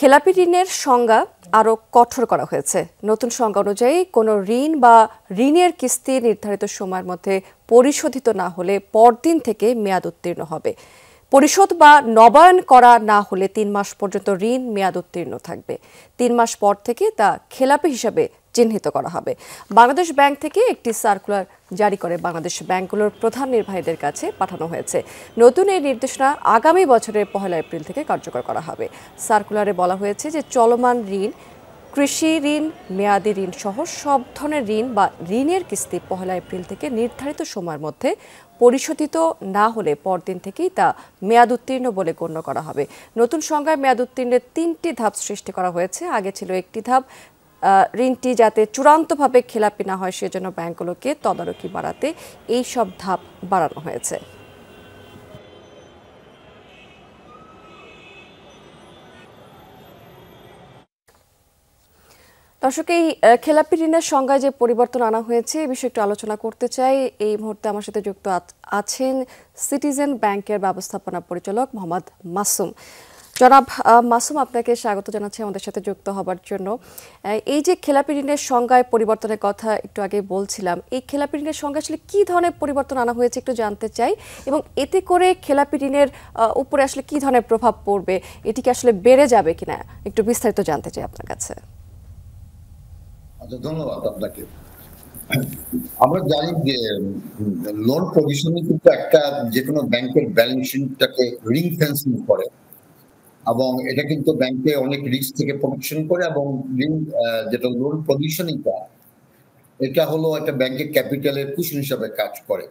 খেলাপি ঋণের সংজ্ঞা আরও কঠোর করা হয়েছে। নতুন সংজ্ঞা অনুযায়ী কোনো ঋণ বা ঋণের কিস্তি নির্ধারিত সময়ের মধ্যে পরিশোধিত না হলে পরদিন থেকে মেয়াদ উত্তীর্ণ হবে। পরিশোধ বা নবায়ন করা না হলে ৩ মাস পর্যন্ত ঋণ মেয়াদ উত্তীর্ণ থাকবে। ৩ মাস পর থেকে তা খেলাপি হিসাবে চিহ্নিত করা হবে। বাংলাদেশ ব্যাংক থেকে একটি সার্কুলার জারি করে বাংলাদেশ ব্যাংকগুলোর প্রধান নির্বাহীদের কাছে পাঠানো হয়েছে। নতুন এই নির্দেশনা আগামী বছরের ১ এপ্রিল থেকে কার্যকর করা হবে। সার্কুলারে বলা হয়েছে যে চলমান ঋণ, কৃষি ঋণ, মেয়াদি ঋণ সহ সব ধরনের ঋণ বা ঋণের কিস্তি ১ এপ্রিল থেকে নির্ধারিত সময়ের মধ্যে পরিশোধিত না হলে পরদিন থেকেই তা মেয়াদ উত্তীর্ণ বলে গণ্য করা হবে। নতুন সংজ্ঞায় মেয়াদ উত্তীর্ণের ৩টি ধাপ সৃষ্টি করা হয়েছে। আগে ছিল একটি ধাপ। ঋণটি যাতে চূড়ান্তভাবে খেলাপি না হয় সেজন্য ব্যাংকগুলোকে তদারকি বাড়াতে এই সব ধাপ বাড়ানো হয়েছে। দর্শক, এই খেলাপি ঋণের সংজ্ঞায় যে পরিবর্তন আনা হয়েছে এই বিষয়ে একটু আলোচনা করতে চাই। এই মুহূর্তে আমার সাথে যুক্ত আছেন সিটিজেন ব্যাংকের ব্যবস্থাপনা পরিচালক মোহাম্মদ মাসুম। জনাব মাসুম, আপনাকে স্বাগত জানাচ্ছি আমাদের সাথে যুক্ত হবার জন্য। এই যে খেলাপি ঋণের সংজ্ঞায় পরিবর্তনের কথা একটু আগে বলছিলাম, এই খেলাপি ঋণের সংজ্ঞা আসলে কী ধরনের পরিবর্তন আনা হয়েছে একটু জানতে চাই, এবং এতে করে খেলাপি ঋণের উপরে আসলে কী ধরনের প্রভাব পড়বে, এটি কি আসলে বেড়ে যাবে কিনা একটু বিস্তারিত জানতে চাই আপনার কাছে। আচ্ছা, ধন্যবাদ আপনাকে। আমরা জানি যে লোন প্রভিশনিং কিন্তু একটা যে কোনো ব্যাংকের ব্যালেন্স শিটটাকে রিং ফেন্সিং করে, এবং এটা কিন্তু ব্যাংকে অনেক রিস্ক থেকে প্রোটেকশন করে, এবং যেটা লোন প্রভিশনিংটা এটা হলো একটা ব্যাংকের ক্যাপিটালের কুশন হিসাবে কাজ করে।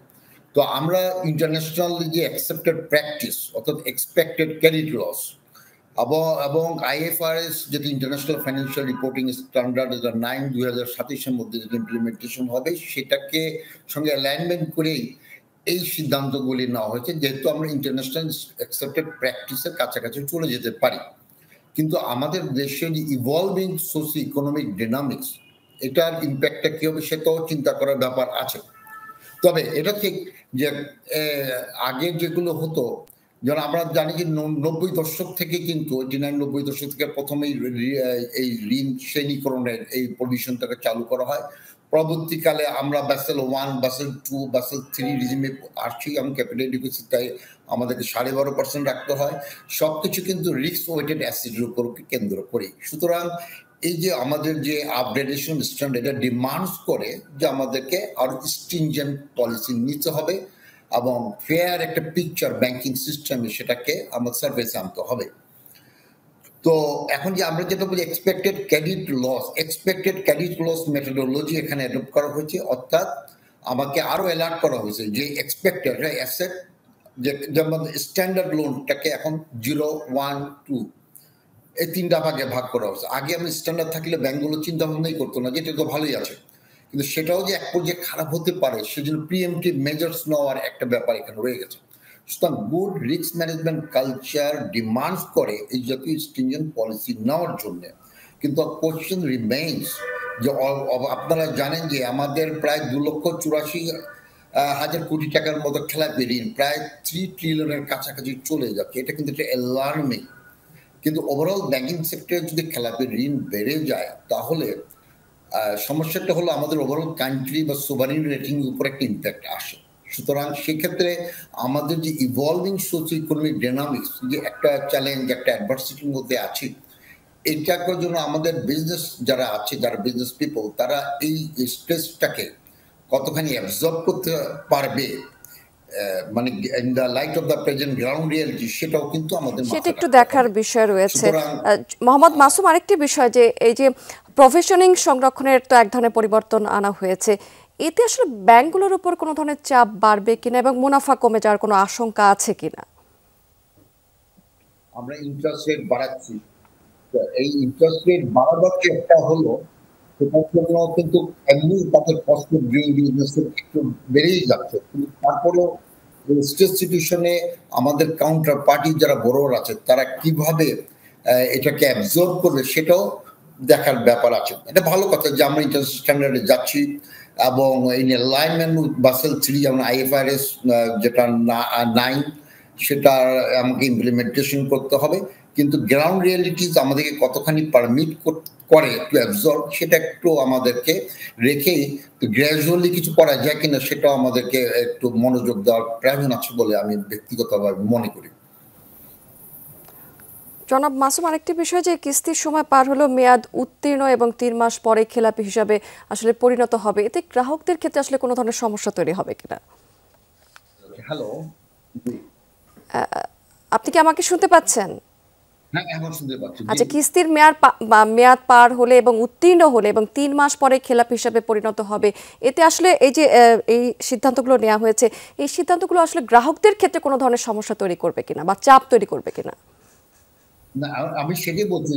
তো আমরা ইন্টারন্যাশনাল যে অ্যাকসেপ্টেড প্র্যাকটিস অর্থাৎ এক্সপেক্টেড ক্রেডিট লস এবং আইএফআরএস যেটা ইন্টারন্যাশনাল ফাইন্যান্সিয়াল রিপোর্টিং স্ট্যান্ডার্ড 9/2027 মধ্যে যেটা ইমপ্লিমেন্টেশন হবে সেটাকে সঙ্গে অ্যালাইনমেন্ট করেই এই সিদ্ধান্তগুলি নেওয়া হয়েছে, যেহেতু আমরা ইন্টারন্যাশনাল অ্যাকসেপ্টেড প্র্যাকটিসের কাছাকাছি চলে যেতে পারি। কিন্তু আমাদের দেশে যে ইভলভিং সোশিও ইকোনমিক ডাইনামিক্স, এটার ইম্প্যাক্টটা কি হবে সেটাও চিন্তা করার ব্যাপার আছে। তবে এটা ঠিক যে আগে যেগুলো হতো, যেমন আমরা জানি যে 90 দশক থেকে কিন্তু 90 দশক থেকে প্রথমেই এই ঋণ শ্রেণীকরণের এই প্রভিশনটাকে চালু করা হয়। পরবর্তীকালে আমরা বাসেল 1, বাসেল 2, বাসেল 3 রিজিমে আসছি, এবং ক্যাপিটাল ডিপোজিটটাই আমাদেরকে 12.5% রাখতে হয়। সবকিছু কিন্তু রিস্ক ওয়েটেড অ্যাসেটের উপর কেন্দ্র করে। সুতরাং এই যে আমাদের যে আপগ্রেডেশন স্ট্যান্ডার্ড, এটা ডিমান্ডস করে যে আমাদেরকে আরো স্ট্রিনজেন্ট পলিসি নিতে হবে, এবং ফেয়ার একটা পিকচার ব্যাংকিং সিস্টেমে সেটাকে আমার সার্ভিসে আনতে হবে। তো এখন যে আমরা যেটা বলি এক্সপেক্টেড ক্রেডিট লস মেথোডোলজি এখানে অ্যাডপ্ট করা হয়েছে, অর্থাৎ আমাকে আরো অ্যালার্ট করা হয়েছে যে এক্সপেক্টেড অ্যাসেট, যেমন স্ট্যান্ডার্ড লোনটাকে এখন 0, 1, 2 এই 3টা ভাগে ভাগ করা হয়েছে। আগে আমি স্ট্যান্ডার্ড থাকলে ব্যাংকগুলো চিন্তা ভাবনাই করতো না, যেটা তো ভালোই আছে, কিন্তু সেটাও যে এক পর্যায়ে খারাপ হতে পারে সেজন্য প্রিএমটিভ মেজার্স নেওয়ার একটা ব্যাপার এখানে রয়ে গেছে। সুতরাং good risk management culture demands করে এই জাতীয় স্ট্রিনজেন্ট পলিসি নেওয়ার জন্য। কিন্তু কোয়েশ্চেন রিমেইনস যে আপনারা জানেন যে আমাদের প্রায় 2,84,000 কোটি টাকার মতো খেলাপি ঋণ, প্রায় 3 ট্রিলিয়নের কাছাকাছি চলে যাচ্ছে। এটা কিন্তু একটা অ্যালার্মিং। কিন্তু ওভারঅল ব্যাংকিং সেক্টরে যদি খেলাপি ঋণ বেড়ে যায় তাহলে সমস্যাটা হলো আমাদের ওভারঅল কান্ট্রি বা সোভারিন রেটিং এর উপর একটা ইম্প্যাক্ট আসে। সুতরাং সেক্ষেত্রে আমাদের যে ইভলভিং সোশিও ইকোনমিক ডাইনামিক্স যে একটা চ্যালেঞ্জ, একটা অ্যাডভার্সিটির মধ্যে আছে, এইটার জন্য আমাদের বিজনেস যারা আছে, যারা বিজনেস পিপল, তারা এই স্ট্রেসটাকে কতখানি অ্যাবজর্ব করতে পারবে, মানে in the light off the present ground reality, সেটাও কিন্তু আমাদের সেটা একটু দেখার বিষয় রয়েছে। মোহাম্মদ মাসুম, আরেকটি বিষয় যে এই যে প্রভিশনিং সংরক্ষণের তো এক ধরনের পরিবর্তন আনা হয়েছে, এতে আসলে ব্যাংকগুলোর উপর কোনো ধরনের চাপ বাড়বে কিনা এবং মুনাফা কমে যাওয়ার কোনো আশঙ্কা আছে কিনা? আমরা ইন্টারেস্ট রেট বাড়াচ্ছি, এই ইন্টারেস্ট রেট বাড়াবার যে একটা হলো সেটার জন্য কিন্তু এমনি তাদের কষ্ট ডুইং বিজনেস একটু বেড়েই যাচ্ছে, কিন্তু তারপরেও স্টেট সিচুয়েশনে আমাদের কাউন্টার পার্টি যারা বড়রা আছে তারা কিভাবে এটাকে অ্যাবজর্ব করবে সেটাও দেখার ব্যাপার আছে। এটা ভালো কথা যে আমরা ইন্টারন্যাশনাল স্ট্যান্ডার্ডে যাচ্ছি, এবং ইন অ্যালাইনমেন্ট উইথ বাসেল 3 যেমন আইএফআরএস যেটা 9 সেটা আমাকে ইমপ্লিমেন্টেশন করতে হবে। কিন্তু গ্রাউন্ড রিয়েলিটিস আমাদেরকে কতখানি পারমিট করে একটু অ্যাবজর্ব, সেটা একটু আমাদেরকে রেখেই গ্র্যাজুয়ালি কিছু করা যায় কিনা সেটাও আমাদেরকে একটু মনোযোগ দেওয়ার প্রয়োজন আছে বলে আমি ব্যক্তিগতভাবে মনে করি। জনাব মাসুম, আরেকটি বিষয় যে কিস্তির সময় পার হলো, মেয়াদ উত্তীর্ণ এবং ৩ মাস পরে খেলাপি হিসাবে আসলে পরিণত হবে, এতে গ্রাহকদের ক্ষেত্রে আসলে কোনো ধরনের সমস্যা তৈরি হবে কিনা? হ্যালো, আপনি কি আমাকে শুনতে পাচ্ছেন? হ্যাঁ এখন শুনতে পাচ্ছি। আচ্ছা, কিস্তির মেয়াদ পার হলে এবং উত্তীর্ণ হলে এবং ৩ মাস পরে খেলাপি হিসাবে পরিণত হবে, এতে আসলে এই যে এই সিদ্ধান্তগুলো নেওয়া হয়েছে, এই সিদ্ধান্তগুলো আসলে গ্রাহকদের ক্ষেত্রে কোনো ধরনের সমস্যা তৈরি করবে কিনা বা চাপ তৈরি করবে কিনা? না, আমি সেটাই বলছি,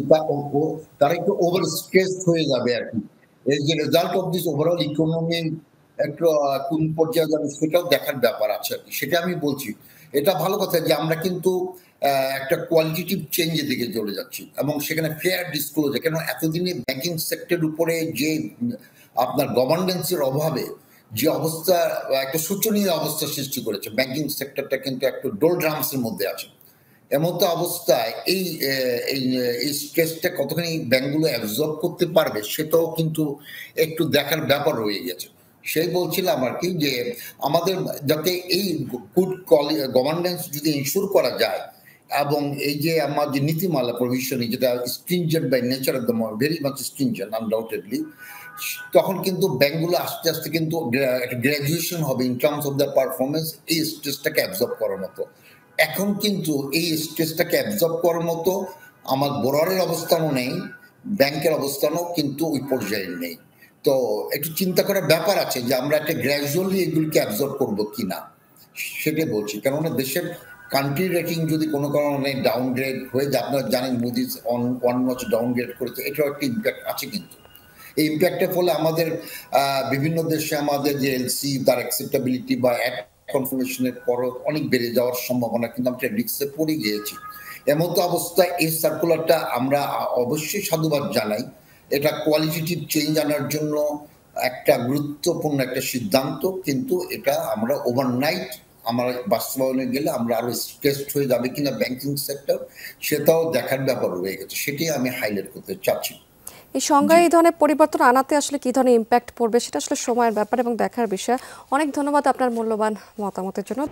তারা একটু ওভার স্ট্রেস হয়ে যাবে আর কি। এই যে result of this overall economy একটু কোন পর্যায়ে যাবে সেটাও দেখার ব্যাপার আছে আর কি। সেটা আমি বলছি। এটা ভালো কথা যে আমরা কিন্তু একটা কোয়ালিটেটিভ চেঞ্জের দিকে চলে যাচ্ছি এবং সেখানে ফেয়ার ডিসক্লোজার, কেন এতদিনে ব্যাংকিং সেক্টরের উপরে যে আপনার গভর্নেন্সের অভাবে যে অবস্থা, একটা শোচনীয় অবস্থা সৃষ্টি করেছে, ব্যাংকিং সেক্টরটা কিন্তু একটু ডোলড্রামসের মধ্যে আছে। এমতো অবস্থায় এই স্ট্রেসটা কতখানি ব্যাংকগুলো অ্যাবজর্ব করতে পারবে সেটাও কিন্তু একটু দেখার ব্যাপার রয়ে গেছে। সেই বলছিলাম আর কি যে আমাদের যাতে এই গুড গভর্নেন্স যদি ইনশিওর করা যায় এবং এই যে আমার যে নীতিমালা প্রভিশনে যেটা stringent by nature of the very much stringent undoubtedly, তখন কিন্তু ব্যাংকগুলো আস্তে আস্তে কিন্তু একটা গ্র্যাজুয়েশন হবে in terms of the performance এই স্ট্রেসটাকে অ্যাবজর্ব করার মতো। এখন কিন্তু এই স্ট্রেসটাকে অ্যাবজর্ব করার মতো আমার বোরারের অবস্থানও নেই, ব্যাংকের অবস্থানও কিন্তু ওই পর্যায়ে নেই। তো একটু চিন্তা করার ব্যাপার আছে যে আমরা একটা গ্র্যাজুয়ালি এগুলিকে অ্যাবজর্ব করবো কিনা, সেটাই বলছি। কেননা দেশের কান্ট্রি রেটিং যদি কোনো কারণে ডাউনগ্রেড হয়ে যায়, আপনারা জানেন মুদিজ ওয়ান নচ ডাউনগ্রেড করেছে, এটাও একটা ইম্প্যাক্ট আছে। কিন্তু এই ইম্প্যাক্টের ফলে আমাদের বিভিন্ন দেশে আমাদের যে এলসি তার অ্যাকসেপ্টেবিলিটি বা কনফার্মেশনের পর অনেক বেড়ে যাওয়ার সম্ভাবনা, কিন্তু আমরা রিস্কে পড়ে গিয়েছি। এমতো অবস্থায় এই সার্কুলারটা আমরা অবশ্যই সাধুবাদ জানাই। এটা কোয়ালিটেটিভ চেঞ্জ আনার জন্য একটা গুরুত্বপূর্ণ একটা সিদ্ধান্ত, কিন্তু এটা আমরা ওভারনাইট আমার বাস্তবায়নে গেলে আমরা আরো স্ট্রেসড হয়ে যাবে কিনা ব্যাংকিং সেক্টর, সেটাও দেখার ব্যাপার রয়ে গেছে। সেটাই আমি হাইলাইট করতে চাচ্ছি। এই সংজ্ঞায় এই ধরনের পরিবর্তন আনাতে আসলে কি ধরনের ইম্প্যাক্ট পড়বে সেটা আসলে সময়ের ব্যাপার এবং দেখার বিষয়। অনেক ধন্যবাদ আপনার মূল্যবান মতামতের জন্য।